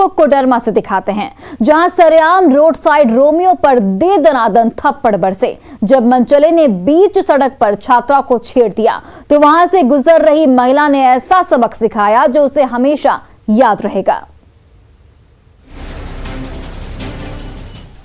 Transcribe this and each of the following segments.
आपको कोडरमा से दिखाते हैं, जहां सरेआम रोड साइड रोमियो पर दे दनादन थप्पड़ बरसे। जब मनचले ने बीच सड़क पर छात्रा को छेड़ दिया तो वहां से गुजर रही महिला ने ऐसा सबक सिखाया जो उसे हमेशा याद रहेगा।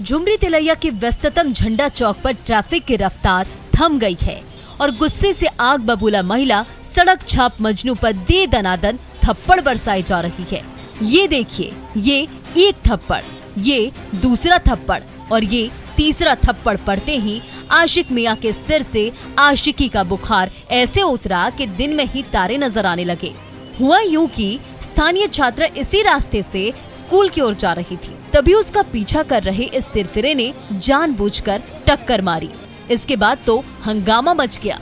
झुमरी तिलैया के व्यस्ततम झंडा चौक पर ट्रैफिक की रफ्तार थम गई है और गुस्से से आग बबूला महिला सड़क छाप मजनू पर दे दनादन थप्पड़ बरसाई जा रही है। ये देखिए, ये एक थप्पड़, ये दूसरा थप्पड़ और ये तीसरा थप्पड़ पड़ते ही आशिक मियां के सिर से आशिकी का बुखार ऐसे उतरा कि दिन में ही तारे नजर आने लगे। हुआ यूं कि स्थानीय छात्रा इसी रास्ते से स्कूल की ओर जा रही थी, तभी उसका पीछा कर रहे इस सिरफिरे ने जानबूझकर टक्कर मारी। इसके बाद तो हंगामा मच गया।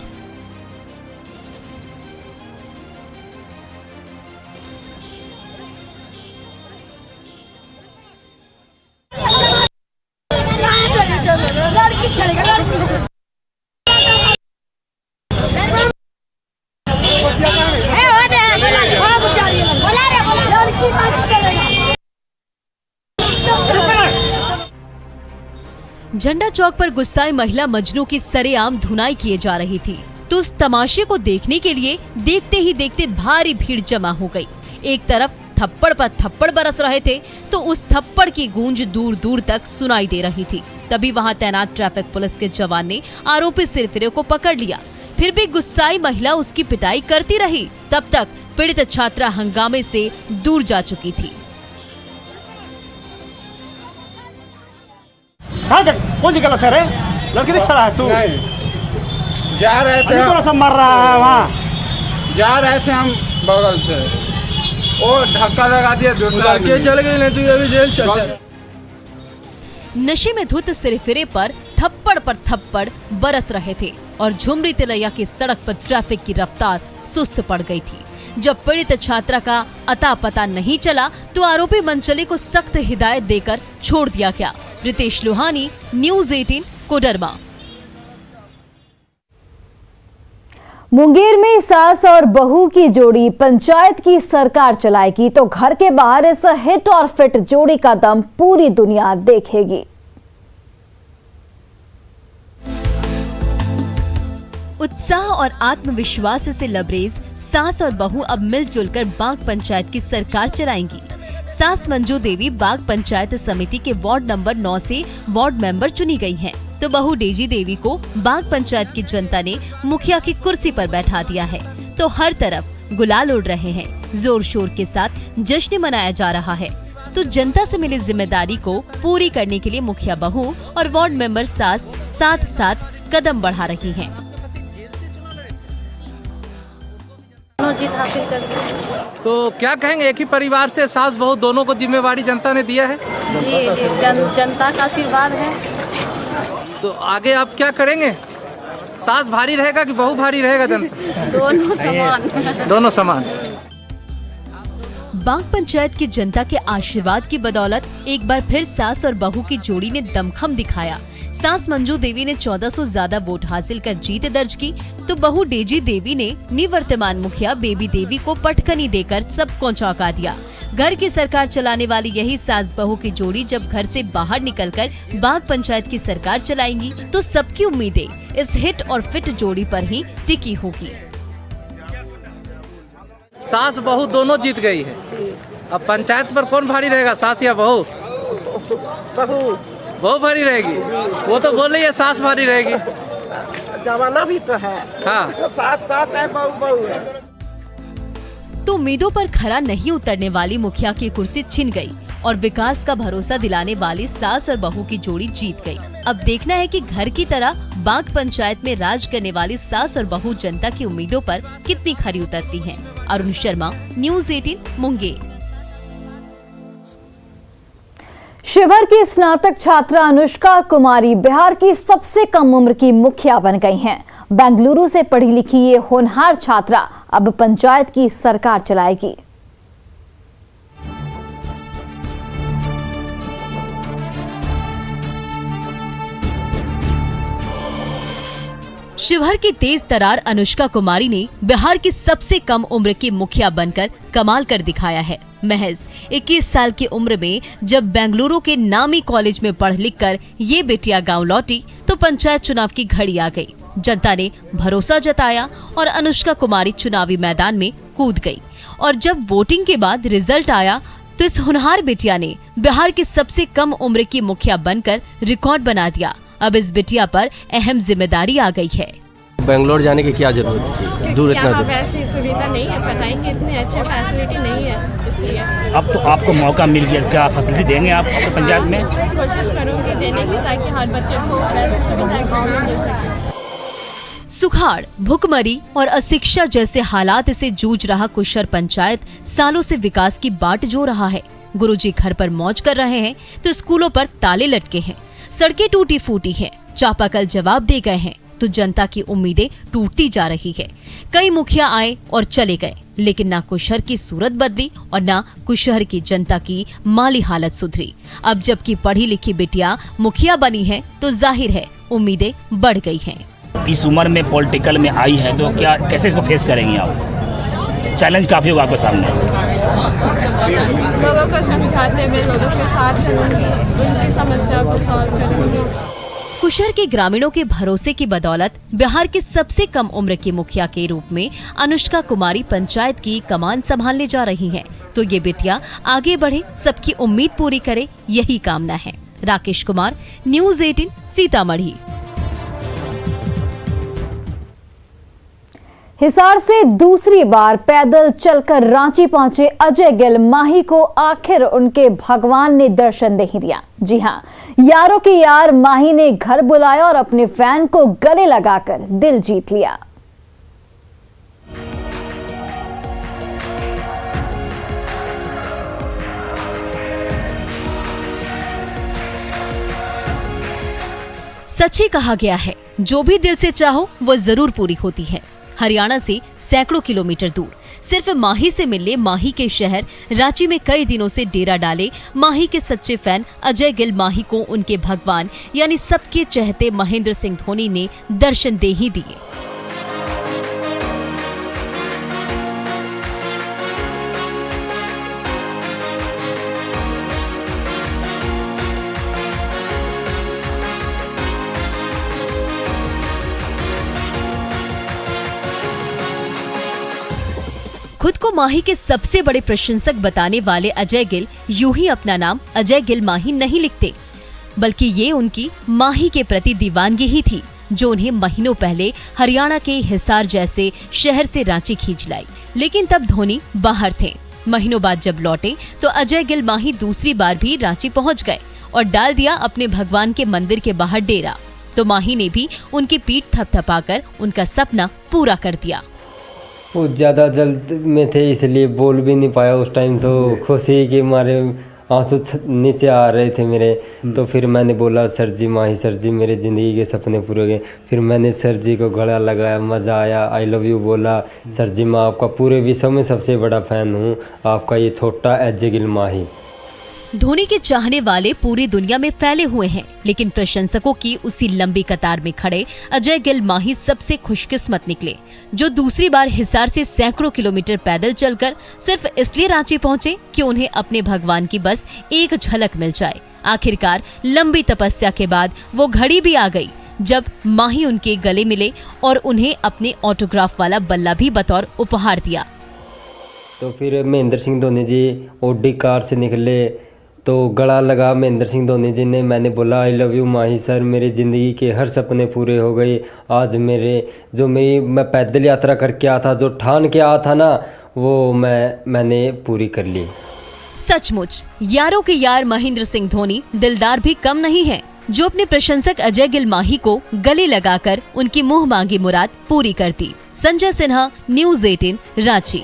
झंडा चौक पर गुस्साई महिला मजनू की सरेआम धुनाई किए जा रही थी, तो उस तमाशे को देखने के लिए देखते ही देखते भारी भीड़ जमा हो गई। एक तरफ थप्पड़ पर थप्पड़ बरस रहे थे तो उस थप्पड़ की गूंज दूर दूर तक सुनाई दे रही थी। तभी वहां तैनात ट्रैफिक पुलिस के जवान ने आरोपी सिरफिरे को पकड़ लिया। फिर भी गुस्साई महिला उसकी पिटाई करती रही। तब तक पीड़ित छात्रा हंगामे से दूर जा चुकी थी। कौन सी गलत है रे? लड़की देख रहा है तू? जा रहे थे, कौन सा मर रहा है वहाँ? जा रहे थे हम बगल से, वो धक्का लगा दिया, दूसरा के चल गई, नहीं तो अभी जेल चल। नशे में धुत सिरफिरे पर थप्पड़ बरस रहे थे और झुमरी तिलैया की सड़क पर ट्रैफिक की रफ्तार सुस्त पड़ गई थी। जब पीड़ित छात्रा का अता पता नहीं चला तो आरोपी मनचले को सख्त हिदायत देकर छोड़ दिया गया। रितेश लोहानी, न्यूज़ 18, कोडरमा। मुंगेर में सास और बहू की जोड़ी पंचायत की सरकार चलाएगी तो घर के बाहर इस हिट और फिट जोड़ी का दम पूरी दुनिया देखेगी। उत्साह और आत्मविश्वास से लबरेज सास और बहू अब मिलजुल कर बाग पंचायत की सरकार चलाएंगी। सास मंजू देवी बाग पंचायत समिति के वार्ड नंबर 9 से वार्ड मेंबर चुनी गई हैं, तो बहू डेजी देवी को बाग पंचायत की जनता ने मुखिया की कुर्सी पर बैठा दिया है। तो हर तरफ गुलाल उड़ रहे हैं, जोर शोर के साथ जश्न मनाया जा रहा है। तो जनता से मिली जिम्मेदारी को पूरी करने के लिए मुखिया बहू और वार्ड मेंबर सास साथ साथ कदम बढ़ा रही हैं। जीत हासिल कर दी। तो क्या कहेंगे, एक ही परिवार से सास बहू दोनों को जिम्मेवारी जनता ने दिया है? जी, जनता का आशीर्वाद है। तो आगे आप क्या करेंगे? सास भारी रहेगा कि बहू भारी रहेगा? जनता दोनों समान। दोनों समान। बाग पंचायत की जनता के आशीर्वाद की बदौलत एक बार फिर सास और बहू की जोड़ी ने दमखम दिखाया। सास मंजू देवी ने 1400 ज्यादा वोट हासिल कर जीत दर्ज की, तो बहू डेजी देवी ने निवर्तमान मुखिया बेबी देवी को पटकनी देकर सबको चौंका दिया। घर की सरकार चलाने वाली यही सास बहू की जोड़ी जब घर से बाहर निकलकर बाग पंचायत की सरकार चलाएंगी तो सबकी उम्मीदें इस हिट और फिट जोड़ी पर ही टिकी होगी। सास बहू दोनों जीत गई है, अब पंचायत पर कौन भारी रहेगा, सास या बहू? बहू भारी रहेगी। वो तो बोल रही है सास भारी रहेगी। जमाना भी तो है। हाँ, सास है, बहू है। तो उम्मीदों पर खरा नहीं उतरने वाली मुखिया की कुर्सी छिन गई और विकास का भरोसा दिलाने वाली सास और बहू की जोड़ी जीत गई। अब देखना है कि घर की तरह बाग पंचायत में राज करने वाली सास और बहू जनता की उम्मीदों पर कितनी खरी उतरती हैं। अरुण शर्मा, न्यूज़ 18, मुंगेर। शिवहर की स्नातक छात्रा अनुष्का कुमारी बिहार की सबसे कम उम्र की मुखिया बन गई हैं। बेंगलुरु से पढ़ी लिखी ये होनहार छात्रा अब पंचायत की सरकार चलाएगी। शिवहर की तेज तरार अनुष्का कुमारी ने बिहार की सबसे कम उम्र की मुखिया बनकर कमाल कर दिखाया है। महज 21 साल की उम्र में जब बेंगलुरु के नामी कॉलेज में पढ़ लिख कर ये बेटिया गांव लौटी तो पंचायत चुनाव की घड़ी आ गई। जनता ने भरोसा जताया और अनुष्का कुमारी चुनावी मैदान में कूद गई और जब वोटिंग के बाद रिजल्ट आया तो इस होनहार बेटिया ने बिहार की सबसे कम उम्र की मुखिया बनकर रिकॉर्ड बना दिया। अब इस बिटिया पर अहम जिम्मेदारी आ गई है। बेंगलोर जाने की क्या जरूरत थी? दूर इतना दूर। वैसी सुविधा नहीं है, पढ़ाएंगे इतने अच्छे फैसिलिटी नहीं है, इसलिए अब तो आपको मौका मिल गया, क्या फैसिलिटी देंगे आप अपने पंचायत में? कोशिश करूंगी देने की ताकि हर बच्चे को ऐसी सुविधा गाँव में मिल सके। सुखाड़, भुखमरी और अशिक्षा जैसे हालात से जूझ रहा कुशर पंचायत सालों से विकास की बाट जो रहा है। गुरुजी घर पर मौज कर रहे हैं तो स्कूलों पर ताले लटके हैं, सड़कें टूटी फूटी हैं, चापाकल जवाब दे गए हैं तो जनता की उम्मीदें टूटती जा रही है। कई मुखिया आए और चले गए लेकिन ना कुशहर की सूरत बदली और ना कुशहर की जनता की माली हालत सुधरी। अब जबकि पढ़ी लिखी बिटिया मुखिया बनी है तो जाहिर है उम्मीदें बढ़ गई हैं। इस उम्र में पॉलिटिकल में आई है तो क्या कैसे इसको फेस करेंगी आप? चैलेंज काफी होगा आपके सामने। लोगों को समझाते हुए लोगों के साथ चलूंगी, उनकी समस्या को सॉल्व करूंगी। कुशहर के ग्रामीणों के भरोसे की बदौलत बिहार की सबसे कम उम्र की मुखिया के रूप में अनुष्का कुमारी पंचायत की कमान संभालने जा रही हैं। तो ये बेटिया आगे बढ़े, सबकी उम्मीद पूरी करे, यही कामना है। राकेश कुमार, न्यूज़ 18 सीतामढ़ी। हिसार से दूसरी बार पैदल चलकर रांची पहुंचे अजय गिल माही को आखिर उनके भगवान ने दर्शन दे ही दिया। जी हां, यारों की यार माही ने घर बुलाया और अपने फैन को गले लगाकर दिल जीत लिया। सच ही कहा गया है, जो भी दिल से चाहो वो जरूर पूरी होती है। हरियाणा से सैकड़ों किलोमीटर दूर सिर्फ माही से मिलने माही के शहर रांची में कई दिनों से डेरा डाले माही के सच्चे फैन अजय गिल माही को उनके भगवान यानी सबके चहेते महेंद्र सिंह धोनी ने दर्शन दे ही दिए। खुद को माही के सबसे बड़े प्रशंसक बताने वाले अजय गिल यूं ही अपना नाम अजय गिल माही नहीं लिखते, बल्कि ये उनकी माही के प्रति दीवानगी ही थी जो उन्हें महीनों पहले हरियाणा के हिसार जैसे शहर से रांची खींच लाई। लेकिन तब धोनी बाहर थे। महीनों बाद जब लौटे तो अजय गिल माही दूसरी बार भी रांची पहुंच गए और डाल दिया अपने भगवान के मंदिर के बाहर डेरा। तो माही ने भी उनकी पीठ थपथपाकर उनका सपना पूरा कर दिया। वो ज़्यादा जल्द में थे इसलिए बोल भी नहीं पाया उस टाइम, तो खुशी के मारे आंसू नीचे आ रहे थे मेरे। तो फिर मैंने बोला सर जी माही सर जी मेरे ज़िंदगी के सपने पूरे हो गए। फिर मैंने सर जी को गला लगाया, मज़ा आया, आई लव यू बोला। सर जी मैं आपका पूरे विश्व में सबसे बड़ा फ़ैन हूँ, आपका ये छोटा अजय गिल माही। धोनी के चाहने वाले पूरी दुनिया में फैले हुए हैं, लेकिन प्रशंसकों की उसी लंबी कतार में खड़े अजय गिल माही सबसे खुशकिस्मत निकले जो दूसरी बार हिसार से सैकड़ों किलोमीटर पैदल चलकर सिर्फ इसलिए रांची पहुंचे कि उन्हें अपने भगवान की बस एक झलक मिल जाए। आखिरकार लंबी तपस्या के बाद वो घड़ी भी आ गई जब माही उनके गले मिले और उन्हें अपने ऑटोग्राफ वाला बल्ला भी बतौर उपहार दिया। तो फिर महेंद्र सिंह धोनी जी ऑडी कार से निकले तो गला लगा महेंद्र सिंह धोनी जी ने। मैंने बोला I love you Mahi sir, मेरी ज़िंदगी के हर सपने पूरे हो गए। आज मैं पैदल यात्रा करके आया था, जो ठान के आया था ना, वो मैंने पूरी कर ली। सचमुच यारों के यार महेंद्र सिंह धोनी दिलदार भी कम नहीं है, जो अपने प्रशंसक अजय गिल माही को गले लगाकर उनकी मुंह मांगी मुराद पूरी कर दी। संजय सिन्हा, न्यूज़ 18 रांची।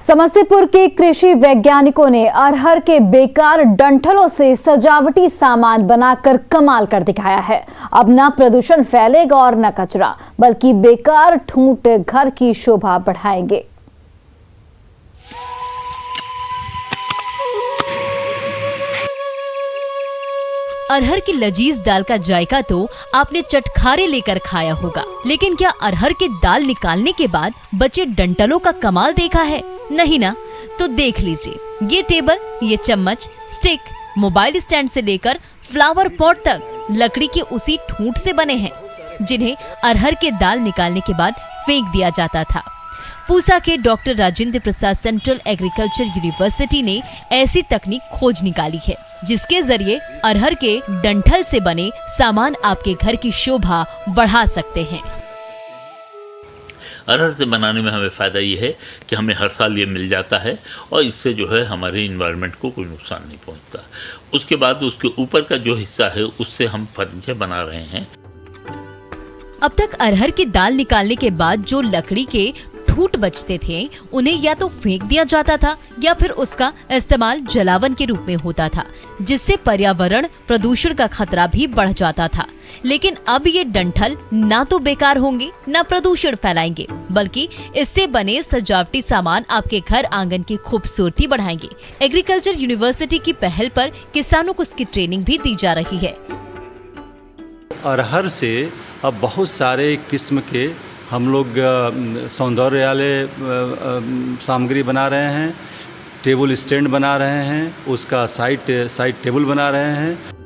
समस्तीपुर के कृषि वैज्ञानिकों ने अरहर के बेकार डंठलों से सजावटी सामान बनाकर कमाल कर दिखाया है। अब न प्रदूषण फैलेगा और न कचरा, बल्कि बेकार ठूंठ घर की शोभा बढ़ाएंगे। अरहर की लजीज दाल का जायका तो आपने चटखारे लेकर खाया होगा, लेकिन क्या अरहर के दाल निकालने के बाद बचे डंठलों का कमाल देखा है? नहीं ना? तो देख लीजिए, ये टेबल, ये चम्मच, स्टिक, मोबाइल स्टैंड से लेकर फ्लावर पॉट तक लकड़ी के उसी ठूंठ से बने हैं, जिन्हें अरहर के दाल निकालने के बाद फेंक दिया जाता था। पूसा के doctor Rajendra Prasad central agriculture university ने ऐसी तकनीक खोज निकाली है, जिसके जरिए अरहर के डंठल से बने सामान आपके घर की शोभा बढ़ा सकते हैं। अरहर से बनाने में हमें फ़ायदा ये है कि हमें हर साल ये मिल जाता है और इससे जो है हमारे इन्वायरमेंट को कोई नुकसान नहीं पहुंचता। उसके बाद उसके ऊपर का जो हिस्सा है उससे हम फर्नीचर बना रहे हैं। अब तक अरहर की दाल निकालने के बाद जो लकड़ी के ठूंठ बचते थे, उन्हें या तो फेंक दिया जाता था या फिर उसका इस्तेमाल जलावन के रूप में होता था, जिससे पर्यावरण प्रदूषण का खतरा भी बढ़ जाता था। लेकिन अब ये डंठल ना तो बेकार होंगे, ना प्रदूषण फैलाएंगे, बल्कि इससे बने सजावटी सामान आपके घर आंगन की खूबसूरती बढ़ाएंगे। एग्रीकल्चर यूनिवर्सिटी की पहल पर किसानों को इसकी ट्रेनिंग भी दी जा रही है। अरहर से अब बहुत सारे किस्म के हम लोग सौंदर्यालय सामग्री बना रहे हैं, टेबल स्टैंड बना रहे हैं, उसका साइड टेबल बना रहे हैं।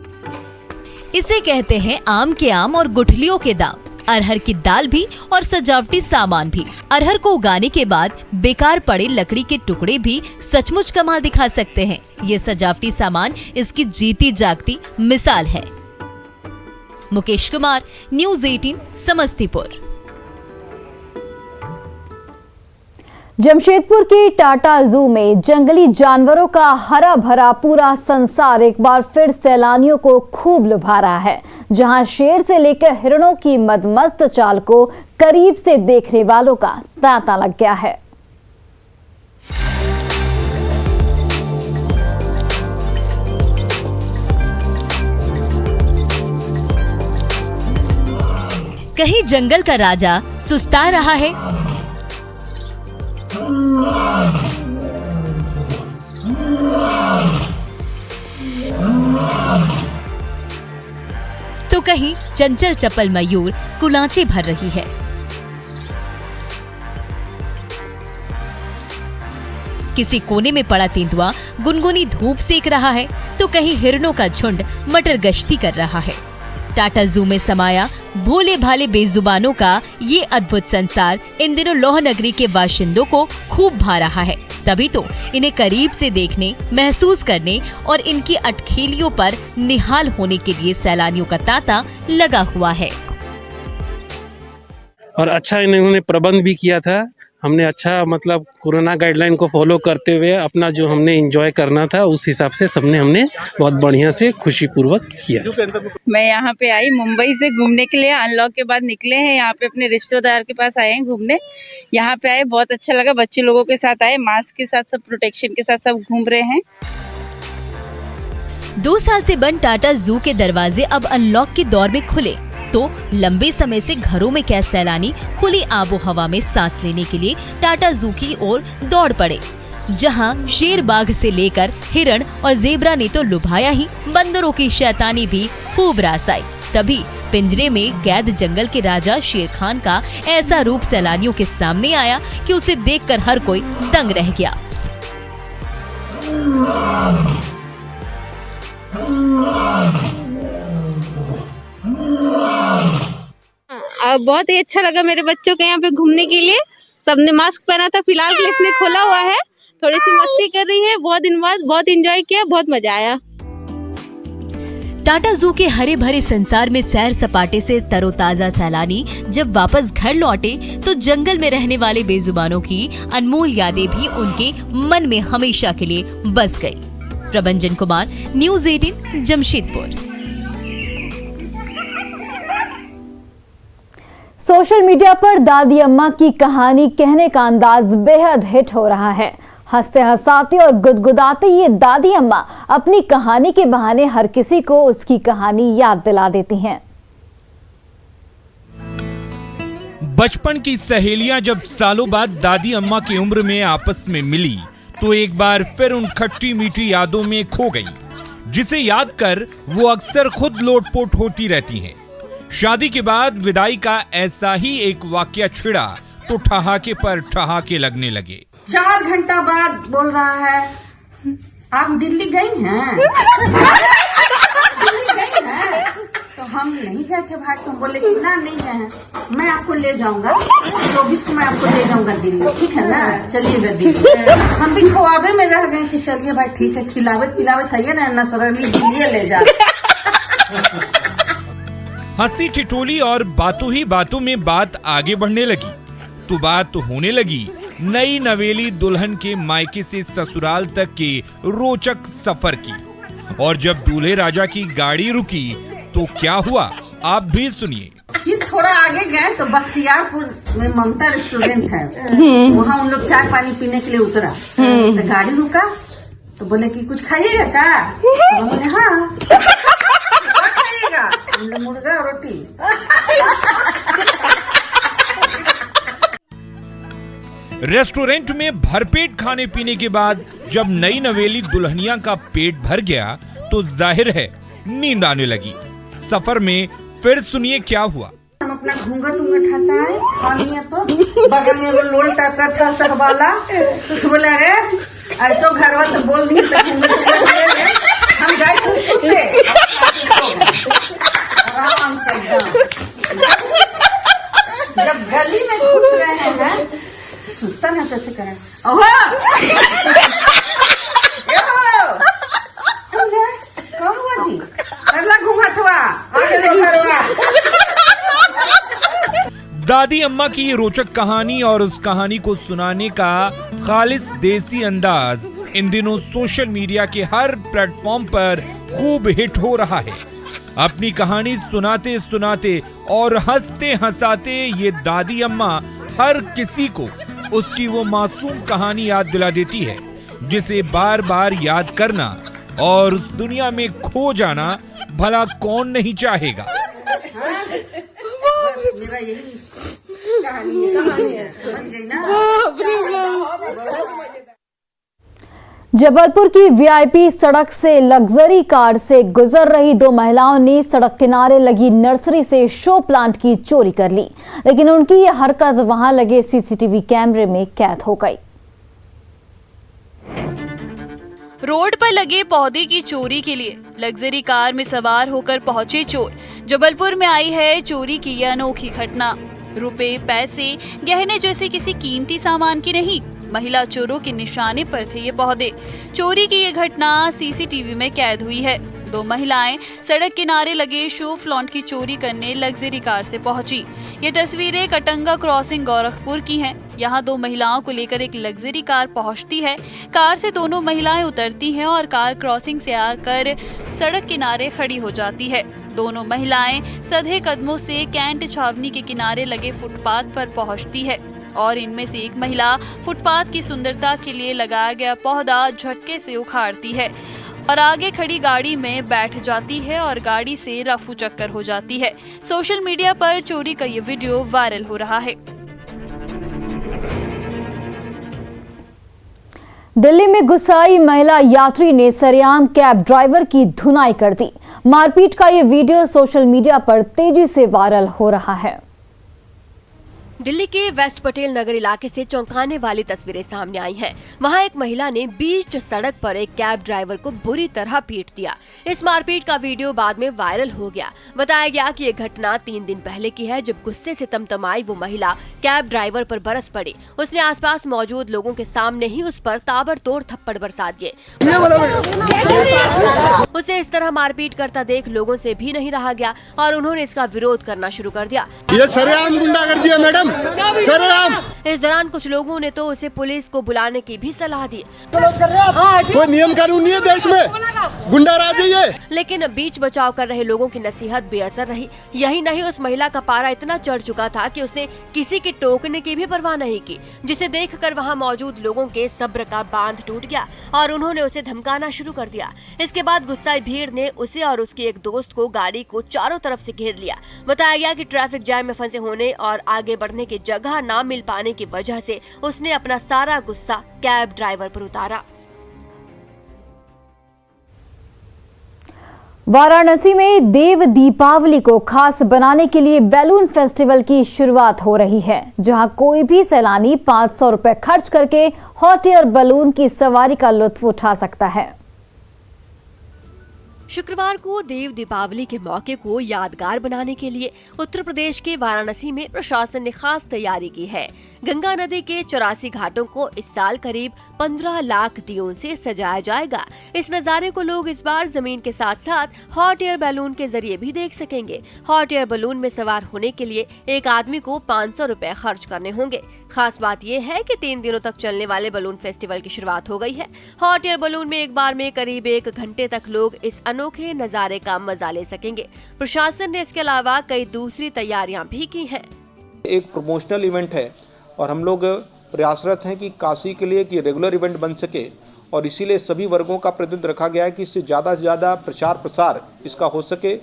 इसे कहते हैं आम के आम और गुठलियों के दाम। अरहर की दाल भी और सजावटी सामान भी। अरहर को उगाने के बाद बेकार पड़े लकड़ी के टुकड़े भी सचमुच कमाल दिखा सकते हैं। ये सजावटी सामान इसकी जीती जागती मिसाल है। मुकेश कुमार, न्यूज़ 18, समस्तीपुर। जमशेदपुर के टाटा जू में जंगली जानवरों का हरा भरा पूरा संसार एक बार फिर सैलानियों को खूब लुभा रहा है, जहां शेर से लेकर हिरणों की मदमस्त चाल को करीब से देखने वालों का तांता लग गया है। कहीं जंगल का राजा सुस्ता रहा है, तो कहीं चंचल चपल मयूर कुलांचे भर रही है। किसी कोने में पड़ा तेंदुआ गुनगुनी धूप सेक रहा है, तो कहीं हिरणों का झुंड मटर गश्ती कर रहा है। टाटा जू में समाया भोले भाले बेजुबानों का ये अद्भुत संसार इन दिनों लौह नगरी के बाशिंदों को खूब भा रहा है। तभी तो इन्हें करीब से देखने, महसूस करने और इनकी अटखेलियों पर निहाल होने के लिए सैलानियों का तांता लगा हुआ है। और अच्छा इन्होंने प्रबंध भी किया था। हमने अच्छा मतलब कोरोना गाइडलाइन को फॉलो करते हुए अपना जो हमने एंजॉय करना था उस हिसाब से सबने हमने बहुत बढ़िया से खुशीपूर्वक किया। मैं यहाँ पे आई मुंबई से घूमने के लिए, अनलॉक के बाद निकले हैं यहाँ पे अपने रिश्तेदार के पास आए हैं घूमने। यहाँ पे आए बहुत अच्छा लगा, बच्चे लोगों के साथ आए, मास्क के साथ, सब प्रोटेक्शन के साथ सब घूम रहे हैं। 2 साल से बंद टाटा जू के दरवाजे अब अनलॉक के दौर में खुले, तो लंबे समय से घरों में कैद सैलानी खुली आबो हवा में सांस लेने के लिए टाटा जू की ओर दौड़ पड़े, जहां शेर बाघ से लेकर हिरण और जेब्रा ने तो लुभाया ही, बंदरों की शैतानी भी खूब रास आई। तभी पिंजरे में कैद जंगल के राजा शेर खान का ऐसा रूप सैलानियों के सामने आया कि उसे देखकर हर कोई दंग रह गया। बहुत ही अच्छा लगा मेरे बच्चों के यहाँ पे घूमने के लिए। सबने मास्क पहना था, फिलहाल के इसने खोला हुआ है, थोड़ी सी मस्ती कर रही है। बहुत दिन बाद बहुत एंजॉय किया, बहुत मजा आया। टाटा जू के हरे भरे संसार में सैर सपाटे से तरोताजा सैलानी जब वापस घर लौटे, तो जंगल में रहने वाले बेजुबानों की अनमोल यादें भी उनके मन में हमेशा के लिए बस गई। Prabhanjan Kumar, news 18, Jamshedpur. Social media पर दादी अम्मा की कहानी कहने का अंदाज बेहद हिट हो रहा है। हंसते हंसाते और गुदगुदाते ये दादी अम्मा अपनी कहानी के बहाने हर किसी को उसकी कहानी याद दिला देती हैं। बचपन की सहेलियां जब सालों बाद दादी अम्मा की उम्र में आपस में मिली तो एक बार फिर उन खट्टी मीठी यादों में खो गई, जिसे याद कर वो अक्सर खुद लोटपोट होती रहती हैं। शादी के बाद विदाई का ऐसा ही एक वाकया छिड़ा तो ठहाके पर ठहाके लगने लगे। 4 घंटा बाद बोल रहा है, आप दिल्ली गई हैं? दिल्ली गई हैं? तो हम नहीं गए थे भाई। तुम बोले कि ना नहीं गए हैं, मैं आपको ले जाऊंगा 24 को, मैं आपको ले जाऊंगा दिल्ली, ठीक है ना, चलिएगा दिल्ली। हम भी ख्वाबे में रह गए कि चलिए भाई ठीक है, खिलावे पिलावे था ना, नसरली दिल्ली ले जा। हंसी ठिठोली और बातों ही बातों में बात आगे बढ़ने लगी तो बात होने लगी नई नवेली दुल्हन के मायके से ससुराल तक के रोचक सफर की। और जब दूल्हे राजा की गाड़ी रुकी तो क्या हुआ, आप भी सुनिए। फिर थोड़ा आगे गए तो बख्तियारपुर में ममता रेस्टोरेंट है, वहाँ उन लोग चाय पानी पीने के लिए उतरा। तो गाड़ी रुका तो बोले कि कुछ खाइएगा क्या? तो बोले हाँ। क्या खाइएगा? मुर्गा रोटी। रेस्टोरेंट में भरपेट खाने पीने के बाद जब नई नवेली दुल्हनिया का पेट भर गया तो जाहिर है नींद आने लगी। सफर में फिर सुनिए क्या हुआ। हम अपना घूंघट हटाए, तो बगल में वो लोल टाइप का था सहवाला, तो बोले अरे आज तो घर वाले तो बोल दिए हम गए तो सुनते आराम से। जब गली में घुस रहे हैं सुनता है कैसे करें, कौन हुआ जी, अगला घूंघट हुआ। दादी अम्मा की ये रोचक कहानी और उस कहानी को सुनाने का खालिस देसी अंदाज इन दिनों सोशल मीडिया के हर प्लेटफॉर्म पर खूब हिट हो रहा है। अपनी कहानी सुनाते सुनाते और हंसते हंसाते ये दादी अम्मा हर किसी को उसकी वो मासूम कहानी याद दिला देती है, जिसे बार बार याद करना और उस दुनिया में खो जाना भला कौन नहीं चाहेगा। मेरा यही कहानी है, समझ गई ना। जबलपुर की वीआईपी सड़क से लग्जरी कार से गुजर रही 2 महिलाओं ने सड़क किनारे लगी नर्सरी से शो प्लांट की चोरी कर ली, लेकिन उनकी ये हरकत वहां लगे सीसीटीवी कैमरे में कैद हो गई। रोड पर लगे पौधे की चोरी के लिए लग्जरी कार में सवार होकर पहुंचे चोर। जबलपुर में आई है चोरी की यह अनोखी घटना। रुपए, पैसे, गहने जैसे किसी कीमती सामान की नहीं, महिला चोरों के निशाने पर थे ये पौधे। चोरी की ये घटना सीसीटीवी में कैद हुई है। 2 महिलाएं सड़क किनारे लगे शो प्लांट की चोरी करने लग्जरी कार से पहुंची। ये तस्वीरें कटंगा क्रॉसिंग गोरखपुर की हैं। यहाँ 2 महिलाओं को लेकर एक लग्जरी कार पहुंचती है। कार से दोनों महिलाएं उतरती हैं और कार क्रॉसिंग से आकर सड़क किनारे खड़ी हो जाती है। दोनों महिलाएं सधे कदमों से कैंट छावनी के किनारे लगे फुटपाथ पर पहुंचती है और इनमें से एक महिला फुटपाथ की सुंदरता के लिए लगाया गया पौधा झटके से उखाड़ती है और आगे खड़ी गाड़ी में बैठ जाती है और गाड़ी से रफू चक्कर हो जाती है। सोशल मीडिया पर चोरी का ये वीडियो वायरल हो रहा है। दिल्ली में गुस्साई महिला यात्री ने सरेआम कैब ड्राइवर की धुनाई कर दी। मारपीट का ये वीडियो सोशल मीडिया पर तेजी से वायरल हो रहा है। दिल्ली के वेस्ट पटेल नगर इलाके से चौंकाने वाली तस्वीरें सामने आई हैं। वहां एक महिला ने बीच सड़क पर एक कैब ड्राइवर को बुरी तरह पीट दिया। इस मारपीट का वीडियो बाद में वायरल हो गया। बताया गया कि ये घटना 3 दिन पहले की है, जब गुस्से से तमतमाई वो महिला कैब ड्राइवर पर बरस पड़ी। उसने आसपास मौजूद लोगों के सामने ही उस पर ताबड़तोड़ थप्पड़ बरसा दिए। उसे इस तरह मारपीट करता देख लोगों से भी नहीं रहा गया और उन्होंने इसका विरोध करना शुरू कर दिया। ये सरेआम गुंडागर्दी है मैडम, सरेआम। इस दौरान कुछ लोगों ने तो उसे पुलिस को बुलाने की भी सलाह दी। कोई नियम कानून नहीं है देश में, गुंडाराजी है। लेकिन बीच बचाव कर रहे लोगों की नसीहत बेअसर रही। यही नहीं, उस महिला का पारा इतना चढ़ चुका था कि उसने किसी के टोकने की भी परवाह नहीं की, जिसे देखकर वहां मौजूद लोगों के सब्र का बांध टूट गया और उन्होंने उसे धमकाना शुरू कर दिया। इसके बाद गुस्साई भीड़ ने उसे और उसके एक दोस्त को गाड़ी को चारों तरफ से घेर लिया। बताया गया कि ट्रैफिक जाम में फंसे होने और आगे बढ़ने की जगह न मिल पाने की वजह से उसने अपना सारा गुस्सा कैब ड्राइवर पर उतारा। वाराणसी में देव दीपावली को खास बनाने के लिए बैलून फेस्टिवल की शुरुआत हो रही है, जहां कोई भी सैलानी 500 रुपए खर्च करके हॉट एयर बैलून की सवारी का लुत्फ उठा सकता है। शुक्रवार को देव दीपावली के मौके को यादगार बनाने के लिए उत्तर प्रदेश के वाराणसी में प्रशासन ने खास तैयारी की है। गंगा नदी के 84 घाटों को इस साल करीब 15 लाख दियों से सजाया जाएगा। इस नज़ारे को लोग इस बार जमीन के साथ साथ हॉट एयर बैलून के जरिए भी देख सकेंगे। हॉट एयर बैलून में सवार होने के लिए एक आदमी को 500 रुपए खर्च करने होंगे। खास बात यह है कि 3 दिनों तक चलने वाले बैलून फेस्टिवल की शुरुआत हो गई है। हॉट एयर बैलून में एक बार में करीब 1 घंटे तक लोग इस अनोखे नजारे का मजा ले सकेंगे। प्रशासन ने इसके अलावा कई दूसरी तैयारियां भी की हैं। एक प्रमोशनल इवेंट है और हम लोग प्रयासरत हैं कि काशी के लिए कि रेगुलर इवेंट बन सके और इसीलिए सभी वर्गों का प्रतिनिधित्व रखा गया है कि इससे ज़्यादा से ज़्यादा प्रचार प्रसार इसका हो सके।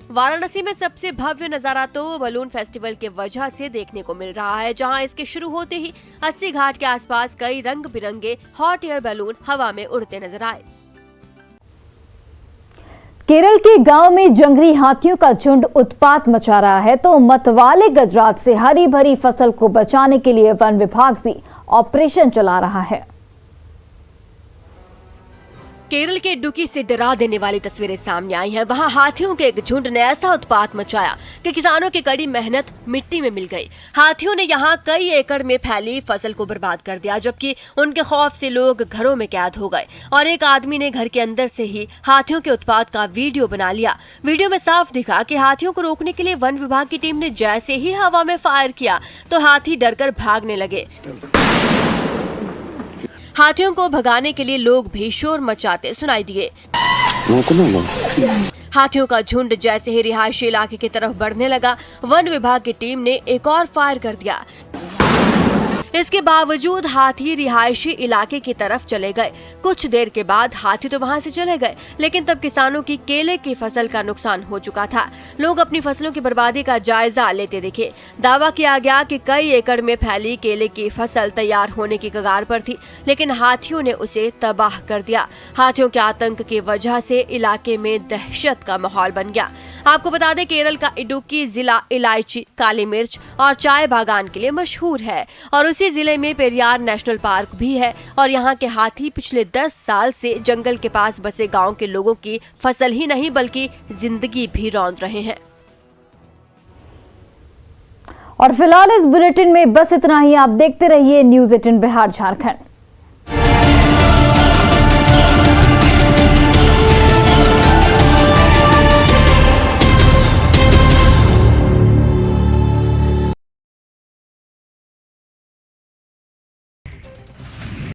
वाराणसी में सबसे भव्य नजारा तो बैलून फेस्टिवल के वजह से देखने को मिल रहा है, जहां इसके शुरू होते ही 80 घाट के आसपास कई रंग बिरंगे हॉट एयर बैलून हवा में उड़ते नजर आए। केरल के गांव में जंगली हाथियों का झुंड उत्पात मचा रहा है, तो मतवाले गजरात से हरी भरी फसल को बचाने के लिए वन विभाग भी ऑपरेशन चला रहा है। केरल के इडुक्की से डरा देने वाली तस्वीरें सामने आई हैं। वहां हाथियों के एक झुंड ने ऐसा उत्पात मचाया कि किसानों की कड़ी मेहनत मिट्टी में मिल गई। हाथियों ने यहां कई एकड़ में फैली फसल को बर्बाद कर दिया, जबकि उनके खौफ से लोग घरों में कैद हो गए और एक आदमी ने घर के अंदर से ही हाथियों के उत्पात का वीडियो बना लिया। वीडियो में साफ दिखा कि हाथियों को रोकने के लिए वन विभाग की टीम ने जैसे ही हवा में फायर किया तो हाथी डरकर भागने लगे। हाथियों को भगाने के लिए लोग भी शोर मचाते सुनाई दिए। हाथियों का झुंड जैसे ही रिहायशी इलाके की तरफ बढ़ने लगा, वन विभाग की टीम ने एक और फायर कर दिया। इसके बावजूद हाथी रिहायशी इलाके की तरफ चले गए। कुछ देर के बाद हाथी तो वहां से चले गए, लेकिन तब किसानों की केले की फसल का नुकसान हो चुका था। लोग अपनी फसलों की बर्बादी का जायजा लेते दिखे। दावा किया गया कि कई एकड़ में फैली केले की फसल तैयार होने की कगार पर थी, लेकिन हाथियों ने उसे तबाह कर दिया। हाथियों के आतंक की वजह से इलाके में दहशत का माहौल बन गया। आपको बता दें, केरल का इडुक्की जिला इलायची, काली मिर्च और चाय बागान के लिए मशहूर है और उसी जिले में पेरियार नेशनल पार्क भी है और यहाँ के हाथी पिछले 10 साल से जंगल के पास बसे गांव के लोगों की फसल ही नहीं बल्कि जिंदगी भी रौंद रहे हैं। और फिलहाल इस बुलेटिन में बस इतना ही। आप देखते रहिए न्यूज़ 18 बिहार झारखंड।